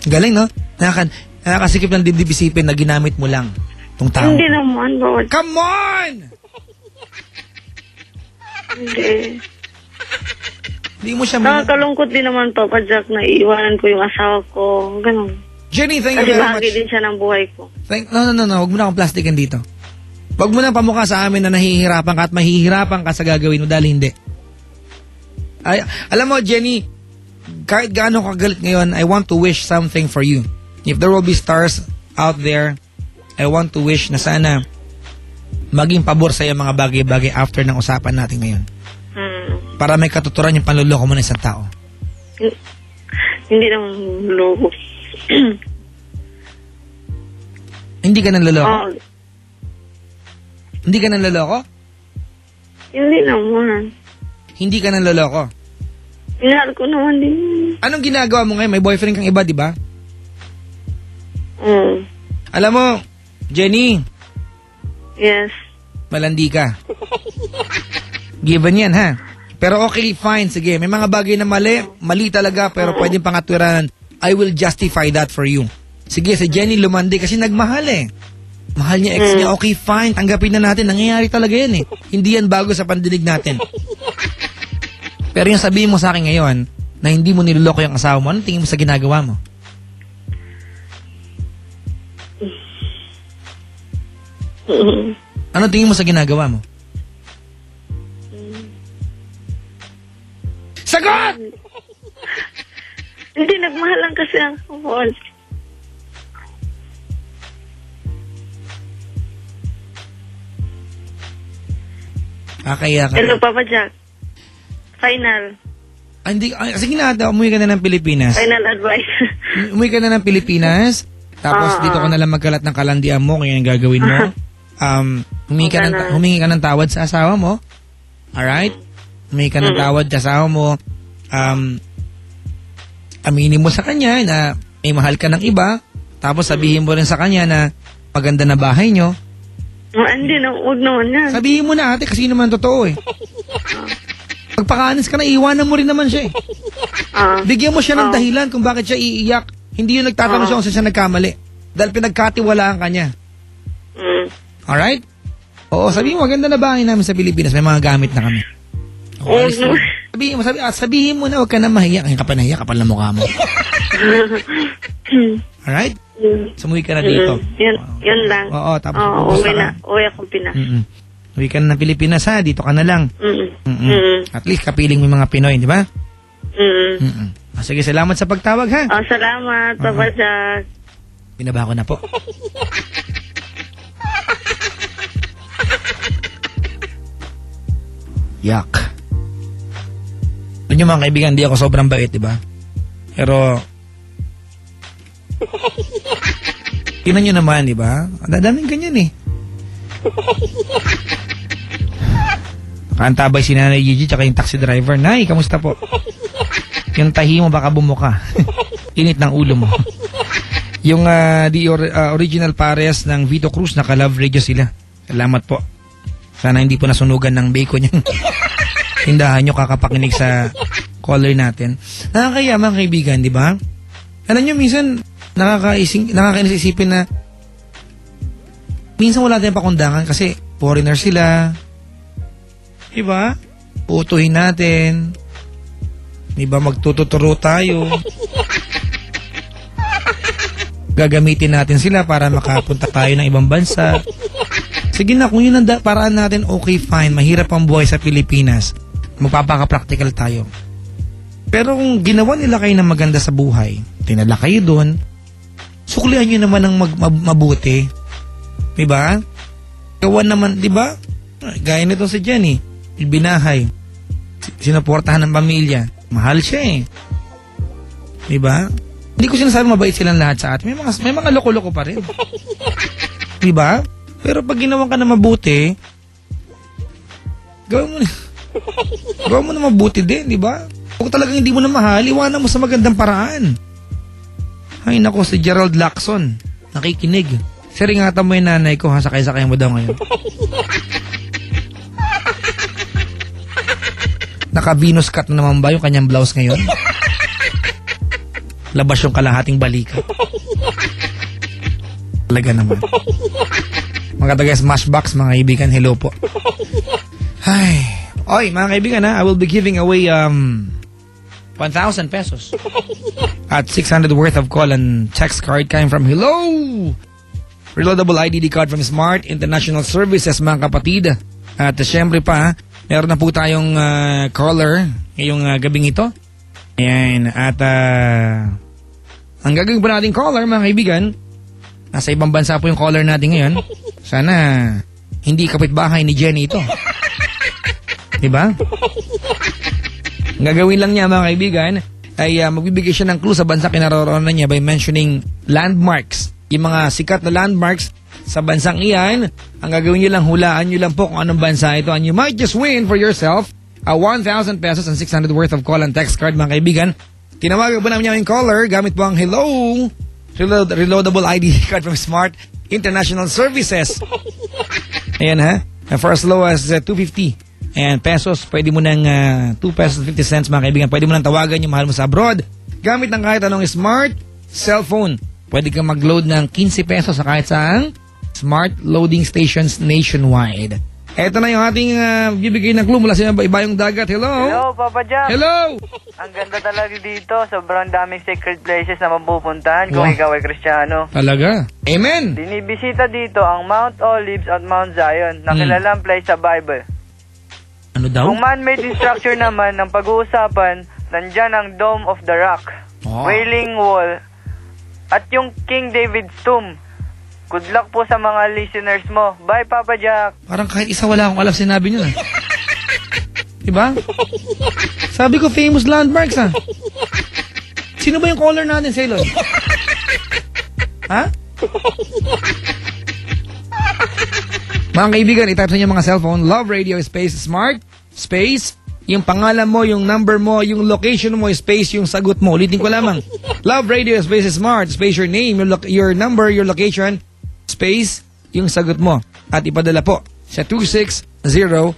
Galing, no? Nakakasikip ng dibdib isipin na ginamit mo lang tong tao. Hindi naman, Lord. Come on! Hindi. Hindi mo siya Nakakalungkot din naman, Papa Jack, na iiwanan ko yung asawa ko. Ganun. Jenny, thank you Kasi very much. bahagi din siya ng buhay ko. No. Huwag mo na akong plastikan dito. Huwag mo na pamukha sa amin na nahihirapan ka at mahihirapan ka sa gagawin mo dahil hindi. Ay, alam mo, Jenny, kahit gaano ka galit ngayon, I want to wish something for you. If there will be stars out there, I want to wish na sana maging pabor sa iyo mga bagay-bagay after ng usapan natin ngayon. Para may katuturan yung panluloko mo ng isang tao. Hindi naman loko. Hindi ka nanloloko? Oh, Hindi ka nanloloko? hindi naman. Hindi ka nanloloko? Inahal ko naman din. Anong ginagawa mo ngayon? May boyfriend kang iba, di ba? Alam mo, Jenny, Yes. malandi ka. Given yan, ha? Pero okay, fine, sige. May mga bagay na mali talaga, pero pwedeng pangatwiranan. I will justify that for you. Sige, si Jenny lumandi kasi nagmahal eh. Mahal niya ex niya, okay, fine, tanggapin na natin. Nangyayari talaga yan eh. Hindi yan bago sa pandinig natin. Pero yung sabihin mo sa akin ngayon, na hindi mo niloloko yung asawa mo, anong tingin mo sa ginagawa mo? Anong tingin mo sa ginagawa mo? Sagot! Hindi, nagmahal lang kasi ako. Kaya ka. Hello, Papa Jack. Final. Sige na, umuwi ka na ng Pilipinas. Final advice. Umuwi ka na ng Pilipinas, tapos dito ka na lang magkalat ng kalandian mo, kaya yung gagawin mo. Humingi ka ng tawad sa asawa mo. Alright? Humingi ka ng tawad sa asawa mo. Aminin mo sa kanya na may mahal ka ng iba, tapos sabihin mo rin sa kanya na maganda na bahay nyo. Hindi na, huwag naman yan. Sabihin mo na ate, kasi naman totoo eh. Pagpakanis ka na, iwanan mo rin naman siya eh. Bigyan mo siya ng dahilan kung bakit siya iiyak. Hindi yung nagtatanong siya kung saan siya nagkamali. Dahil pinagkatiwalaan ka niya. Alright? Oo, sabihin mo, maganda na bahay namin sa Pilipinas. May mga gamit na kami. Sabihin mo na, huwag ka na mahiya. Ay, kapal nahiya, kapal na mukha mo. Alright? Sumuwi ka na dito. Yun lang. Oo, tapos uwi na. Uwi akong Pinas. Uwi ka na ng Pilipinas ha, dito ka na lang. At least kapiling mo yung mga Pinoy, di ba? Sige, salamat sa pagtawag ha. Salamat, Papa Jack. Binaba ko na po. Yak. Alam niyo mga kaibigan, di ako sobrang bait, di ba? Pero tingnan nyo naman, di ba? Ang dadaming ganyan eh. Nakaantabay si Nanay Gigi tsaka yung taxi driver. Nay, kamusta po? Yung tahi mo baka bumuka. Init ng ulo mo. Yung original pares ng Vito Cruz, naka-love radio sila. Salamat po. Sana hindi po nasunugan ng bacon yung tindahan nyo kakapakinig sa caller natin. Nakakaya mga kaibigan, di ba? Alam nyo, minsan nakakainis isipin na minsan wala tayong pakundangan kasi foreigner sila. Diba? Utuhin natin. Diba? Magtututuro tayo. Gagamitin natin sila para makapunta tayo ng ibang bansa. Sige na, kung yun ang paraan natin, okay, fine. Mahirap ang buhay sa Pilipinas. Magpapaka-practical tayo. Pero kung ginawa nila kayo ng maganda sa buhay, tinala kayo doon, suklihan nyo naman ng mabuti. Diba? Gawan naman, diba? Gaya nito si Jenny. Binahay. Sinuportahan ng pamilya. Mahal siya eh. Diba? Hindi ko sinasabi mabait silang lahat sa atin. May mga loko-loko pa rin. Diba? Pero pag ginawan ka na mabuti, gawin mo na mabuti din, diba? Kung talagang hindi mo na mahal, iwanan mo sa magandang paraan. Ay nako, si Gerald Lacson, nakikinig. Siringatan mo yung nanay ko, ha? Sakay-sakay mo daw ngayon. Naka-Venus cut na naman ba yung kanyang blouse ngayon? labas yung kalahating balikat. Talaga naman. Mga taga Smashbox, mga kaibigan, hello po. Ay. Oy, mga kaibigan I will be giving away 1,000 pesos. At 600 worth of call and text card coming from Hello! Reloadable IDD card from Smart International Services, mga kapatid. At syempre pa, meron na po tayong caller ngayong gabing ito. Ayan. At ang gagawin po natin caller, mga kaibigan, nasa ibang bansa po yung caller natin ngayon. Sana hindi kapitbahay ni Jenny ito. Diba? Ang gagawin lang niya, mga kaibigan, ay magbibigay siya ng clue sa bansa kinaroroonan niya by mentioning landmarks. Yung mga sikat na landmarks sa bansang iyan. Ang gagawin niyo lang, hulaan niyo lang po kung anong bansa ito. And you might just win for yourself 1,000 pesos and 600 worth of call and text card, mga kaibigan. Tinawagan po namin yung caller gamit po ang Hello Reloadable ID card from Smart International Services. Ayan ha. And for as low as 250 and pesos, pwede mo ng 2 pesos 50 cents, mga kaibigan. Pwede mo nang tawagan yung mahal mo sa abroad gamit ng kahit anong smart cellphone. Pwede kang mag-load ng 15 pesos sa kahit saang smart loading stations nationwide. Eto na yung ating bibigay ng clue mula sa ibayong dagat. Hello? Hello, Papa Jack. Hello? Ang ganda talaga dito. Sobrang daming sacred places na mapupuntahan kung Wow. ikaw ay Kristiyano. Talaga? Amen? Dinibisita dito ang Mount Olives at Mount Zion na kilalang place sa Bible. Ano daw? Kung man-made structure naman ng pag-uusapan, nandyan ang Dome of the Rock, Oh. Wailing Wall, at yung King David's Tomb. Good luck po sa mga listeners mo. Bye, Papa Jack. Parang kahit isa wala akong alam sinabi nyo. Diba? Sabi ko famous landmarks Sino ba yung caller natin, Sailor? Ha? Mga kaibigan, itype sa inyo mga cellphone, Love Radio Space Smart Space, yung pangalan mo, yung number mo, yung location mo, space, yung sagot mo. Ulitin ko lamang. Love Radio Space Smart Space, your name, your number, your location, space, yung sagot mo. At ipadala po sa 2600.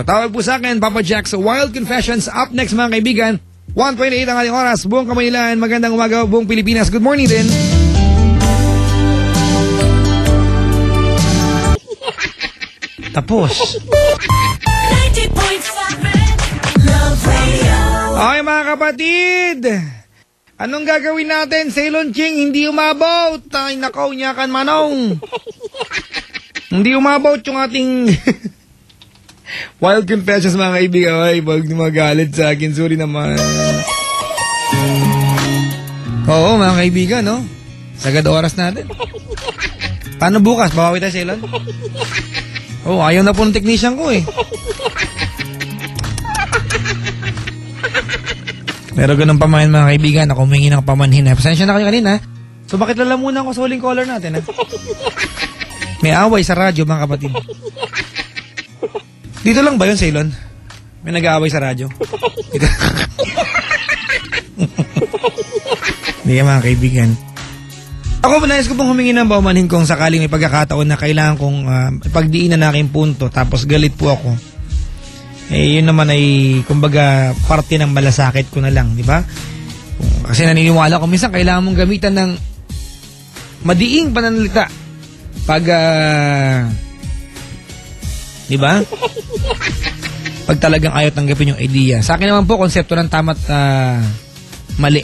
Tawag po sa akin, Papa Jack's Wild Confessions. Up next, mga kaibigan. 1:28 ang ating oras. Buong Kamaylan, magandang umaga, buong Pilipinas. Good morning din. Tapos. 90.7 Love Radio. Okay, mga kapatid. Anong gagawin natin? Ceylon Ching, hindi umabot. Ay, nakaw niya kan manong. Hindi umabot yung ating Wild Confessions, mga kaibigan. Ay, wag magalit sa akin. Sorry naman. Oo, mga kaibigan, no? Sagad oras natin. Paano bukas? Bawawi tayo, Ceylon? Oh, ayaw na po ng technician ko eh. Pero ganun pa man, mga kaibigan, ako humingi ng pamanhin. Pasensya na kayo kanina. So bakit lalamunan ko sa huling caller natin? May away sa radyo, mga kapatid. Dito lang ba yun, Ceylon? May nag-aaway sa radyo? Dito. Hindi ka, mga kaibigan. Ako, nais ko pong humingi ng pamanhin kung sakaling may pagkakataon na kailangan kong ipagdiinan na aking punto tapos galit po ako. Eh, yun naman ay, kumbaga, parte ng malasakit ko na lang, di ba? Kasi naniniwala ko, minsan kailangan mong gamitan ng madiing pananalita pag, di ba? Pag talagang ayaw tanggapin yung idea. Sa akin naman po, konsepto ng tama't mali.